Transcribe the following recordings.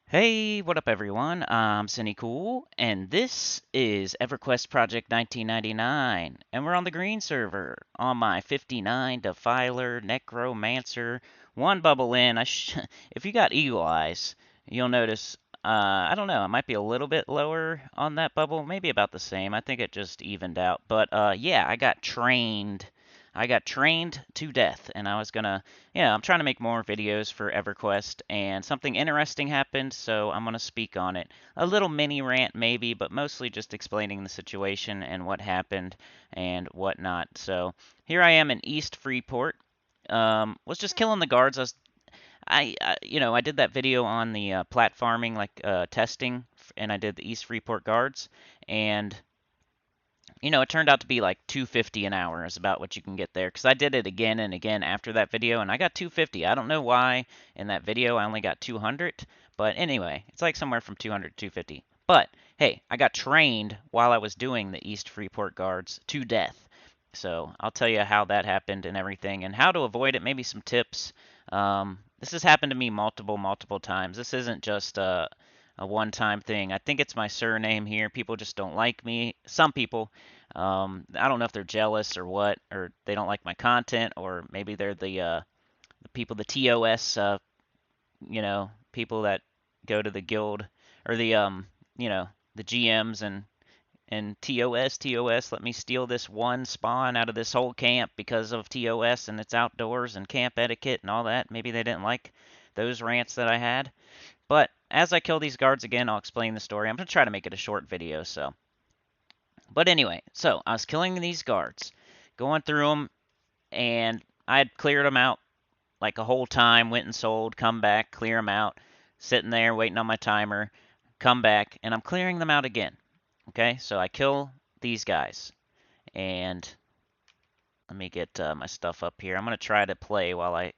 Hey, what up everyone? I'm Sinnycool, and this is Everquest Project 1999, and we're on the green server on my 59 Defiler Necromancer, one bubble in. If you got eagle eyes, you'll notice, I don't know, it might be a little bit lower on that bubble, maybe about the same. I think it just evened out, but yeah, I got trained. I got trained to death, and I was gonna yeah, I'm trying to make more videos for EverQuest, and something interesting happened, so I'm going to speak on it. A little mini rant, maybe, but mostly just explaining the situation and what happened and whatnot. So here I am in East Freeport. Was just killing the guards. I did that video on the plat farming, like testing, and I did the East Freeport guards, and it turned out to be like 250 an hour is about what you can get there. Because I did it again and again after that video, and I got 250. I don't know why in that video I only got 200, but anyway, it's like somewhere from 200 to 250. But hey, I got trained while I was doing the East Freeport guards to death. So I'll tell you how that happened and everything, and how to avoid it. Maybe some tips. This has happened to me multiple times. This isn't just a one-time thing. I think it's my surname here. People just don't like me. Some people. I don't know if they're jealous or what, or they don't like my content, or maybe they're the people, the TOS, people that go to the guild, or the GMs and TOS, let me steal this one spawn out of this whole camp because of TOS and it's outdoors and camp etiquette and all that. Maybe they didn't like those rants that I had. But as I kill these guards again, I'll explain the story. I'm going to try to make it a short video, so. But anyway, so I was killing these guards, going through them, and I had cleared them out like a whole time, went and sold, come back, clear them out, sitting there waiting on my timer, come back, and I'm clearing them out again. Okay, so I kill these guys, and let me get my stuff up here. I'm going to try to play while I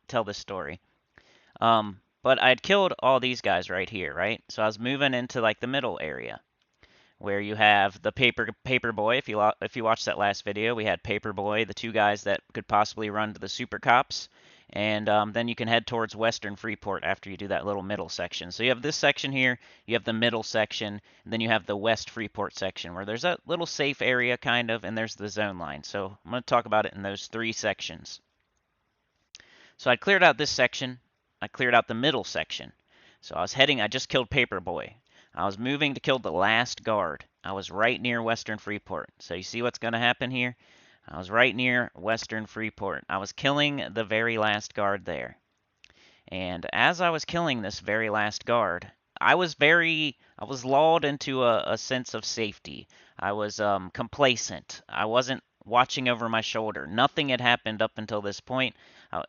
tell this story. But I'd killed all these guys right here, right? So I was moving into like the middle area where you have the Paperboy. If you watched that last video, we had Paperboy, the two guys that could possibly run to the Super Cops, and then you can head towards Western Freeport after you do that little middle section. So you have this section here, you have the middle section, and then you have the West Freeport section where there's a little safe area kind of, and there's the zone line. So I'm going to talk about it in those three sections. So I cleared out this section. I cleared out the middle section. So I just killed Paperboy. I was moving to kill the last guard. I was right near Western Freeport. So you see what's going to happen here? I was right near Western Freeport. I was killing the very last guard there. And as I was killing this very last guard, I was lulled into a sense of safety. I was complacent. I wasn't watching over my shoulder. Nothing had happened up until this point.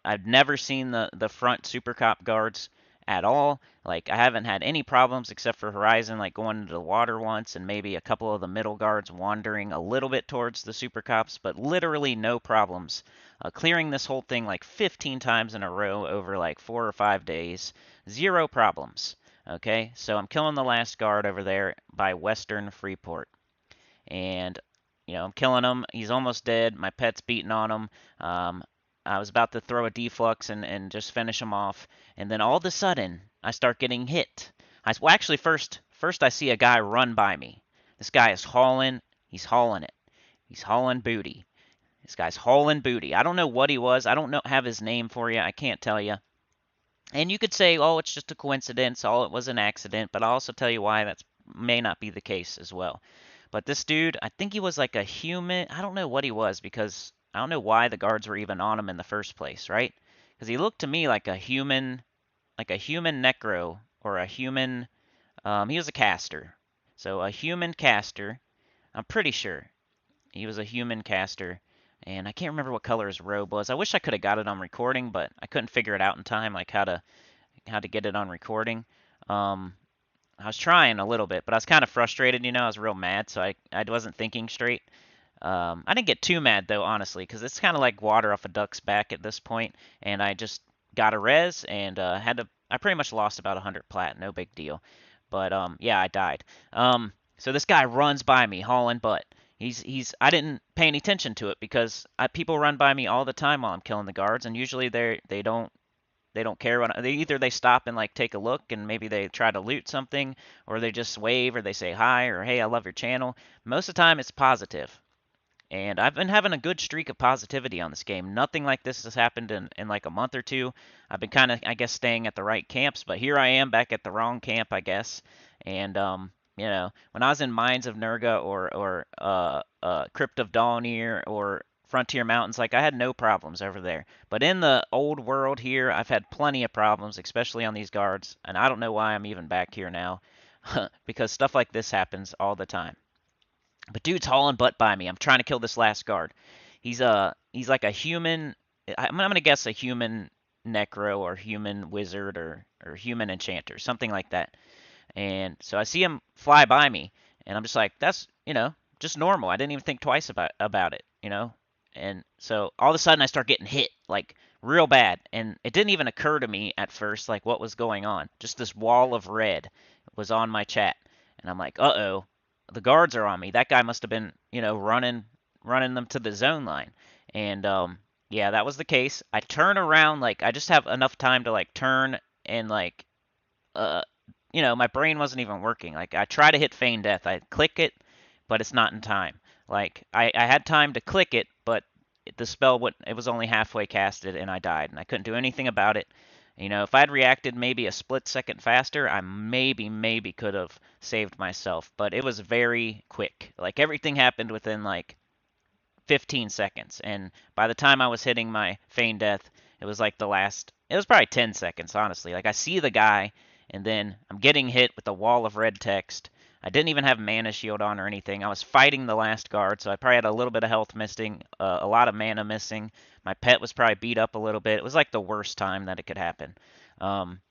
I've never seen the front Super Cop guards at all. Like, I haven't had any problems except for Horizon, like going into the water once, and maybe a couple of the middle guards wandering a little bit towards the Super Cops, but literally no problems. Clearing this whole thing like 15 times in a row over like 4 or 5 days. Zero problems. Okay, so I'm killing the last guard over there by Western Freeport. And, I'm killing him. He's almost dead. My pet's beating on him. I was about to throw a deflux and just finish him off. And then all of a sudden, I start getting hit. Well, actually, first I see a guy run by me. This guy is he's hauling it. He's hauling booty. This guy's hauling booty. I don't know what he was. I don't have his name for you. I can't tell you. And you could say, oh, it's just a coincidence. All it was an accident. But I'll also tell you why that may not be the case as well. But this dude, I think he was like a human. I don't know what he was because I don't know why the guards were even on him in the first place, right? Because he looked to me like a human necro or a human. He was a caster, so a human caster. I'm pretty sure he was a human caster, and I can't remember what color his robe was. I wish I could have got it on recording, but I couldn't figure it out in time, like how to get it on recording. I was trying a little bit, but I was kind of frustrated. I was real mad, so I wasn't thinking straight. I didn't get too mad though, honestly, because it's kind of like water off a duck's back at this point, and I just got a res and I pretty much lost about 100 plat, no big deal. But yeah, I died. So this guy runs by me hauling butt. I didn't pay any attention to it because people run by me all the time while I'm killing the guards, and usually they They don't care what they stop and like take a look and maybe they try to loot something, or they just wave or they say hi or hey, I love your channel. Most of the time it's positive. And I've been having a good streak of positivity on this game. Nothing like this has happened in like a month or two. I've been kind of, I guess, staying at the right camps, but here I am back at the wrong camp, I guess. And when I was in Mines of Nurga or Crypt of Dawnir or Frontier Mountains, like I had no problems over there. But in the old world here, I've had plenty of problems, especially on these guards. And I don't know why I'm even back here now, because stuff like this happens all the time. But dude's hauling butt by me. I'm trying to kill this last guard. He's like a human. I'm gonna guess a human necro or human wizard or human enchanter, something like that. And so I see him fly by me, and I'm just like, that's just normal. I didn't even think twice about it. And so all of a sudden I start getting hit like real bad, and it didn't even occur to me at first like what was going on. Just this wall of red was on my chat, and I'm like, uh-oh, the guards are on me. That guy must have been, running them to the zone line. And yeah, that was the case. I turn around, like I just have enough time to like turn and like uh my brain wasn't even working. Like I try to hit feign death. I click it, but it's not in time. Like I had time to click it, but the spell it was only halfway casted and I died and I couldn't do anything about it. If I'd reacted maybe a split second faster, I maybe could have saved myself, but it was very quick. Like everything happened within like 15 seconds, and by the time I was hitting my feign death, it was like it was probably 10 seconds, honestly. Like I see the guy, and then I'm getting hit with a wall of red text. I didn't even have mana shield on or anything. I was fighting the last guard, so I probably had a little bit of health missing, a lot of mana missing. My pet was probably beat up a little bit. It was like the worst time that it could happen. Um,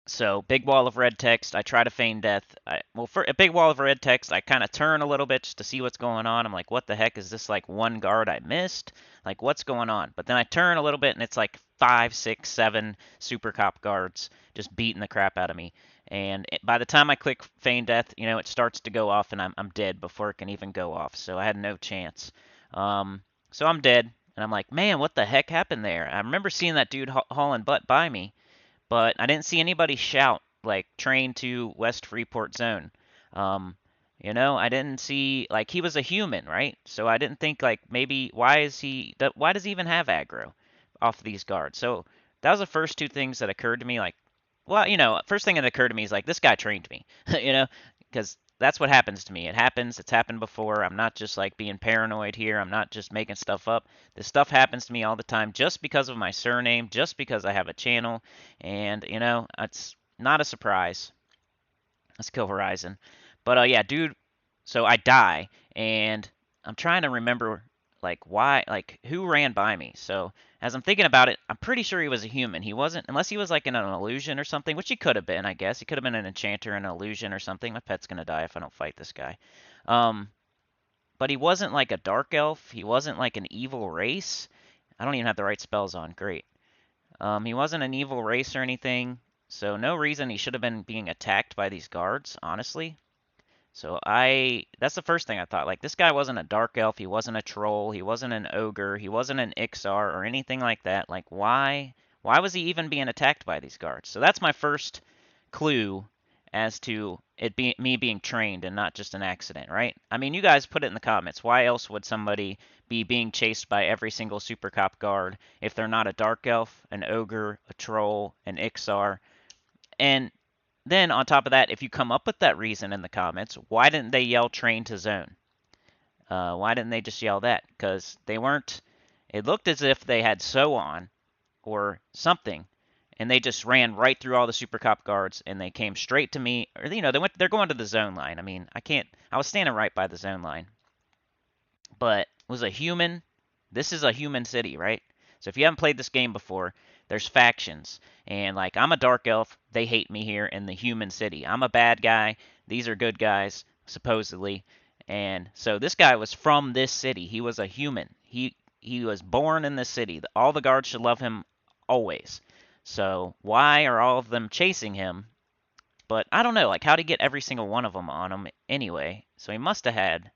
so big wall of red text. I try to feign death. For a big wall of red text, I kind of turn a little bit just to see what's going on. I'm like, what the heck is this? Like one guard I missed? Like what's going on? But then I turn a little bit and it's like 5, 6, 7 super cop guards just beating the crap out of me. And by the time I click feign death, it starts to go off and I'm dead before it can even go off. So I had no chance. So I'm dead. And I'm like, man, what the heck happened there? I remember seeing that dude hauling butt by me, but I didn't see anybody shout like train to West Freeport Zone. Um, I didn't see like he was a human, right? So I didn't think like maybe why does he even have aggro off these guards? So that was the first two things that occurred to me. Like, well, first thing that occurred to me is like this guy trained me, because that's what happens to me. It happens. It's happened before. I'm not just like being paranoid here. I'm not just making stuff up. This stuff happens to me all the time just because of my surname, just because I have a channel, and it's not a surprise. Let's kill Horizon. But yeah, dude. So I die, and I'm trying to remember like why, like who ran by me. So as I'm thinking about it, I'm pretty sure he was a human. He wasn't, unless he was like in an illusion or something, which he could have been, I guess. He could have been an enchanter in an illusion or something. My pet's gonna die if I don't fight this guy. Um, but he wasn't like a dark elf. He wasn't like an evil race. I don't even have the right spells on. Great. He wasn't an evil race or anything. So no reason he should have been being attacked by these guards, honestly. So that's the first thing I thought. Like this guy wasn't a dark elf, he wasn't a troll, he wasn't an ogre, he wasn't an Ixar or anything like that. Like why was he even being attacked by these guards? So that's my first clue as to it being me being trained and not just an accident, right? I mean, you guys put it in the comments. Why else would somebody be being chased by every single super cop guard if they're not a dark elf, an ogre, a troll, an Ixar? And then on top of that, if you come up with that reason in the comments, why didn't they yell train to zone? Why didn't they just yell that? Because they weren't. It looked as if they had so on or something, and they just ran right through all the super cop guards and they came straight to me. Or they're going to the zone line. I mean, I can't. I was standing right by the zone line, but was a human. This is a human city, right? So if you haven't played this game before, there's factions. And like I'm a dark elf, they hate me here in the human city. I'm a bad guy, these are good guys, supposedly. And so this guy was from this city. He was a human. He was born in this city. All the guards should love him always. So why are all of them chasing him? But I don't know, like how'd he get every single one of them on him anyway? So he must have had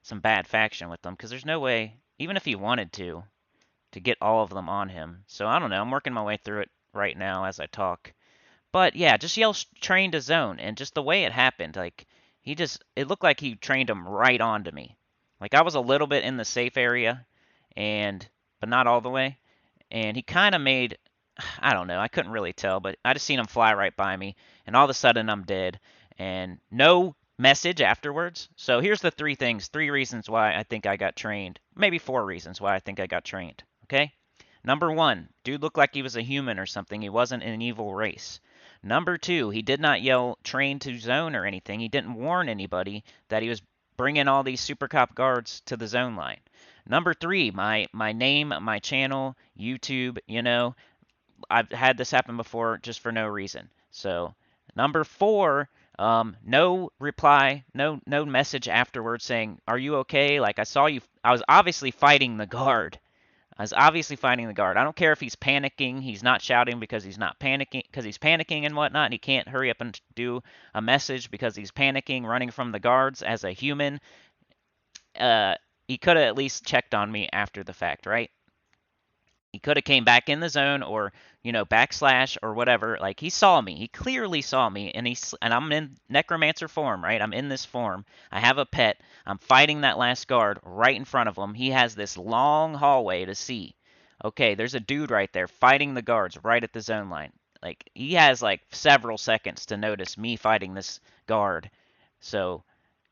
some bad faction with them, because there's no way, even if he wanted to get all of them on him. So I don't know. I'm working my way through it. right now as I talk. But yeah, just yell train to zone, and just the way it happened, like it looked like he trained him right onto me. Like I was a little bit in the safe area, and but not all the way. And he kind of made, I don't know, I couldn't really tell, but I just seen him fly right by me, and all of a sudden I'm dead, and no message afterwards. So here's the three reasons why I think I got trained, maybe four reasons why I think I got trained. Okay? Number one, dude looked like he was a human or something. He wasn't an evil race. Number two, he did not yell train to zone or anything. He didn't warn anybody that he was bringing all these super cop guards to the zone line. Number three, my name, my channel, YouTube, I've had this happen before just for no reason. So number four, no reply, no message afterwards saying, "Are you okay?" Like I saw you. I was obviously fighting the guard. I was obviously fighting the guard. I don't care if he's panicking. He's not shouting because he's not panicking, because he's panicking and whatnot, and he can't hurry up and do a message because he's panicking, running from the guards as a human. He could have at least checked on me after the fact, right? He could have came back in the zone or backslash or whatever. Like he saw me. He clearly saw me, and I'm in necromancer form, right? I'm in this form. I have a pet. I'm fighting that last guard right in front of him. He has this long hallway to see. Okay, there's a dude right there fighting the guards right at the zone line. Like he has like several seconds to notice me fighting this guard. So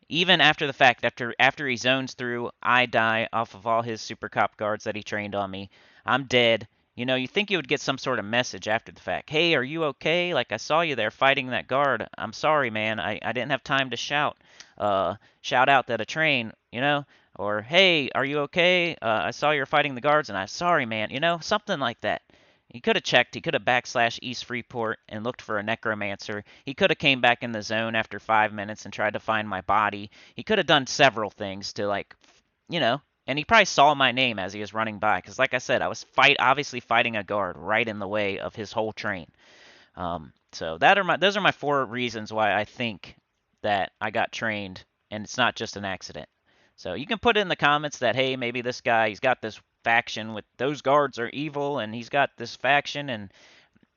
even after the fact, after he zones through, I die off of all his super cop guards that he trained on me. I'm dead. You think you would get some sort of message after the fact. Hey, are you okay? Like I saw you there fighting that guard. I'm sorry, man. I didn't have time to shout out that a train, or hey, are you okay? I saw you were fighting the guards, and I'm sorry, man. Something like that. He could have checked. He could have backslash East Freeport and looked for a necromancer. He could have came back in the zone after 5 minutes and tried to find my body. He could have done several things to and he probably saw my name as he was running by. Because like I said, I was obviously fighting a guard right in the way of his whole train. So those are my four reasons why I think that I got trained, and it's not just an accident. So you can put in the comments that hey, maybe this guy he's got this faction with those guards are evil, and he's got this faction, and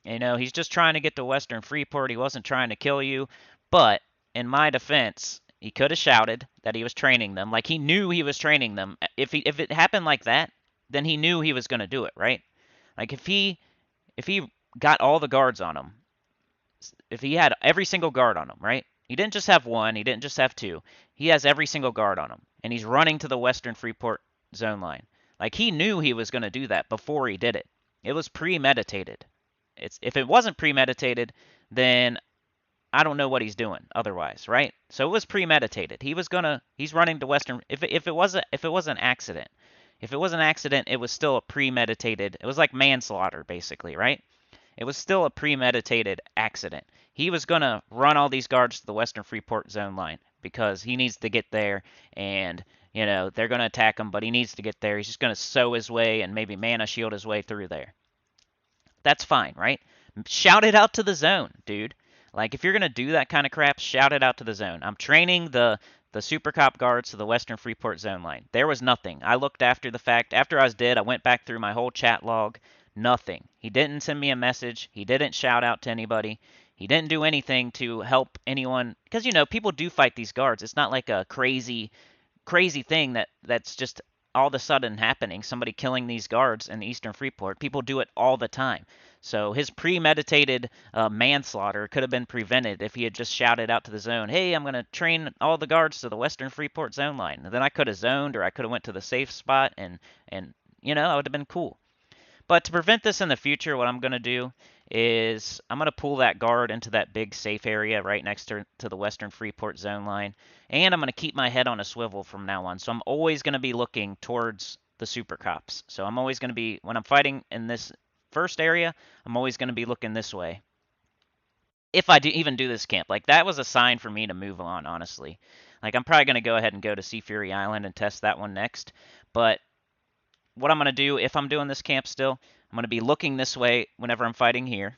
he's just trying to get to Western Freeport. He wasn't trying to kill you. But in my defense, he could have shouted that he was training them, like he knew he was training them. If it happened like that, then he knew he was going to do it, right? Like if he got all the guards on him, if he had every single guard on him, right? He didn't just have one, he didn't just have two. He has every single guard on him, and he's running to the Western Freeport zone line. Like he knew he was going to do that before he did it. It was premeditated. If it wasn't premeditated, then I don't know what he's doing otherwise, right? So it was premeditated. He's running to Western. If it was an accident, it was still a premeditated. It was like manslaughter, basically, right? It was still a premeditated accident. He was going to run all these guards to the Western Freeport zone line because he needs to get there, and they're going to attack him, but he needs to get there. He's just going to sow his way and maybe mana shield his way through there. That's fine, right? Shout it out to the zone, dude. Like if you're going to do that kind of crap, shout it out to the zone. I'm training the super cop guards to the Western Freeport zone line. There was nothing. I looked after the fact. After I was dead, I went back through my whole chat log. Nothing. He didn't send me a message. He didn't shout out to anybody. He didn't do anything to help anyone. Because, people do fight these guards. It's not like a crazy thing that's just all of a sudden happening. Somebody killing these guards in the Eastern Freeport. People do it all the time. So his premeditated manslaughter could have been prevented if he had just shouted out to the zone, hey, I'm going to train all the guards to the Western Freeport zone line. And then I could have zoned, or I could have went to the safe spot, and I would have been cool. But to prevent this in the future, what I'm going to do is I'm going to pull that guard into that big safe area right next to the Western Freeport zone line. And I'm going to keep my head on a swivel from now on. So I'm always going to be looking towards the super cops. So I'm always going to be, when I'm fighting in this first area, I'm always going to be looking this way. If I even do this camp. Like, that was a sign for me to move on, honestly. Like, I'm probably going to go ahead and go to Sea Fury Island and test that one next. But what I'm going to do, if I'm doing this camp still, I'm going to be looking this way whenever I'm fighting here.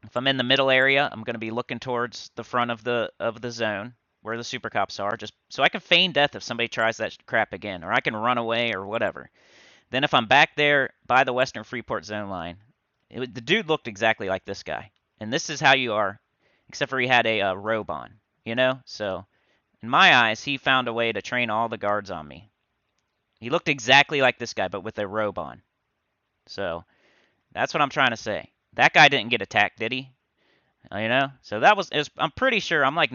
If I'm in the middle area, I'm going to be looking towards the front of the zone where the super cops are, just so I can feign death if somebody tries that crap again, or I can run away or whatever. Then if I'm back there by the Western Freeport zone line, The dude looked exactly like this guy. And this is how you are, except for he had a robe on, you know? So, in my eyes, he found a way to train all the guards on me. He looked exactly like this guy, but with a robe on. So, that's what I'm trying to say. That guy didn't get attacked, did he? You know? So I'm pretty sure, I'm like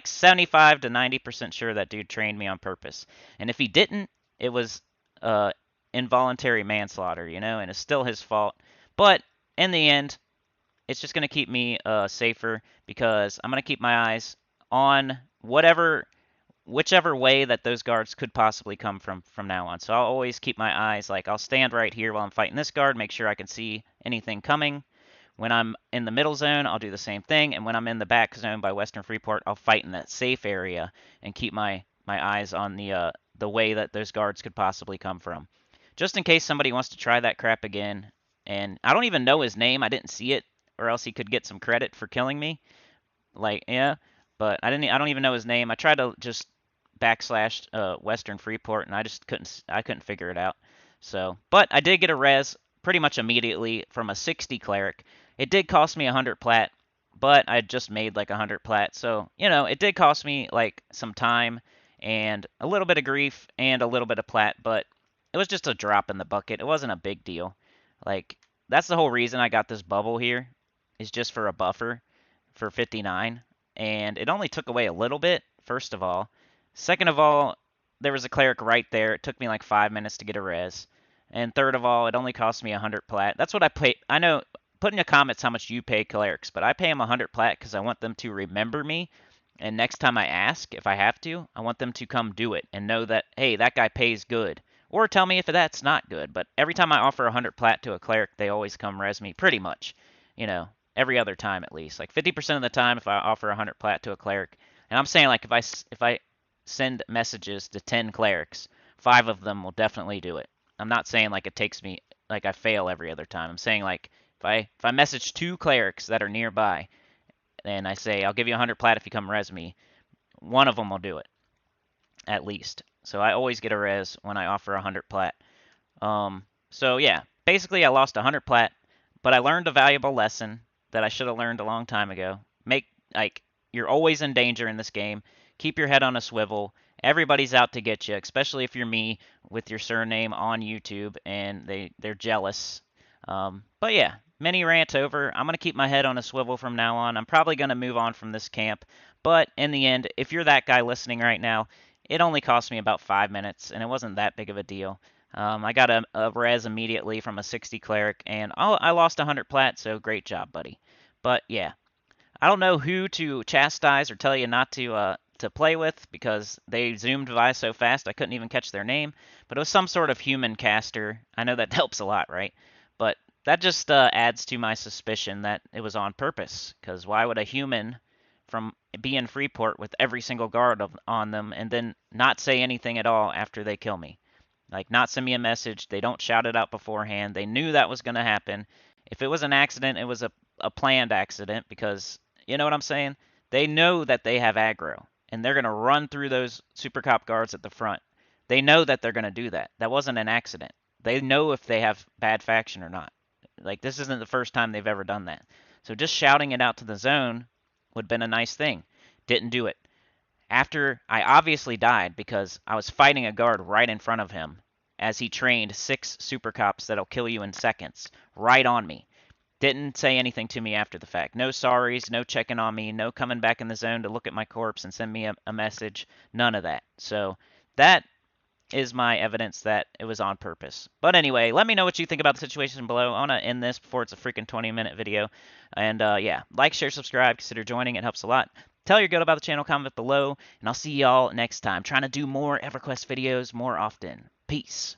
75 to 90% sure that dude trained me on purpose. And if he didn't, it was uh, involuntary manslaughter, you know, and it's still his fault. But in the end, it's just going to keep me safer because I'm going to keep my eyes on whichever way that those guards could possibly come from now on. So I'll always keep my eyes, like I'll stand right here while I'm fighting this guard, make sure I can see anything coming. When I'm in the middle zone, I'll do the same thing, and when I'm in the back zone by Western Freeport, I'll fight in that safe area and keep my eyes on the way that those guards could possibly come from, just in case somebody wants to try that crap again. And I don't even know his name. I didn't see it, or else he could get some credit for killing me. Like, yeah, but I don't even know his name. I tried to just backslash Western Freeport, and I couldn't figure it out. So, but I did get a res pretty much immediately from a 60 cleric. It did cost me 100 plat, but I just made like 100 plat. So, you know, it did cost me like some time and a little bit of grief and a little bit of plat, but it was just a drop in the bucket. It wasn't a big deal. Like, that's the whole reason I got this bubble here, is just for a buffer for 59, and it only took away a little bit, first of all. Second of all, there was a cleric right there. It took me like 5 minutes to get a res. And third of all, it only cost me 100 plat. That's what I pay. I know, put in the comments how much you pay clerics, but I pay them 100 plat because I want them to remember me. And next time I ask, if I have to, I want them to come do it and know that, hey, that guy pays good. Or tell me if that's not good. But every time I offer 100 plat to a cleric, they always come res me, pretty much. You know, every other time at least. Like 50% of the time, if I offer 100 plat to a cleric, and I'm saying like if I send messages to 10 clerics, 5 of them will definitely do it. I'm not saying like it takes me like I fail every other time. I'm saying like if I message 2 clerics that are nearby and I say I'll give you 100 plat if you come res me, one of them will do it at least. So I always get a res when I offer 100 plat. So yeah, basically I lost 100 plat, but I learned a valuable lesson that I should have learned a long time ago. You're always in danger in this game. Keep your head on a swivel. Everybody's out to get you, especially if you're me with your surname on YouTube and they're jealous. But yeah, mini rant over. I'm gonna keep my head on a swivel from now on. I'm probably gonna move on from this camp, but in the end, if you're that guy listening right now, it only cost me about 5 minutes, and it wasn't that big of a deal. I got a res immediately from a 60 cleric, and I lost 100 plat, so great job, buddy. But yeah, I don't know who to chastise or tell you not to play with because they zoomed by so fast I couldn't even catch their name. But it was some sort of human caster. I know that helps a lot, right? But that just adds to my suspicion that it was on purpose. Because why would a human from be in Freeport with every single guard on them and then not say anything at all after they kill me? Like, not send me a message. They don't shout it out beforehand. They knew that was going to happen. If it was an accident, it was a planned accident because, you know what I'm saying? They know that they have aggro, and they're going to run through those Super Cop guards at the front. They know that they're going to do that. That wasn't an accident. They know if they have bad faction or not. Like, this isn't the first time they've ever done that. So just shouting it out to the zone would have been a nice thing. Didn't do it. After I obviously died because I was fighting a guard right in front of him as he trained 6 super cops that'll kill you in seconds right on me. Didn't say anything to me after the fact. No sorries, no checking on me, no coming back in the zone to look at my corpse and send me a message. None of that. So that is my evidence that it was on purpose. But anyway, let me know what you think about the situation below. I want to end this before it's a freaking 20-minute video. And yeah, like, share, subscribe, consider joining. It helps a lot. Tell your good about the channel, comment below, and I'll see y'all next time. Trying to do more EverQuest videos more often. Peace.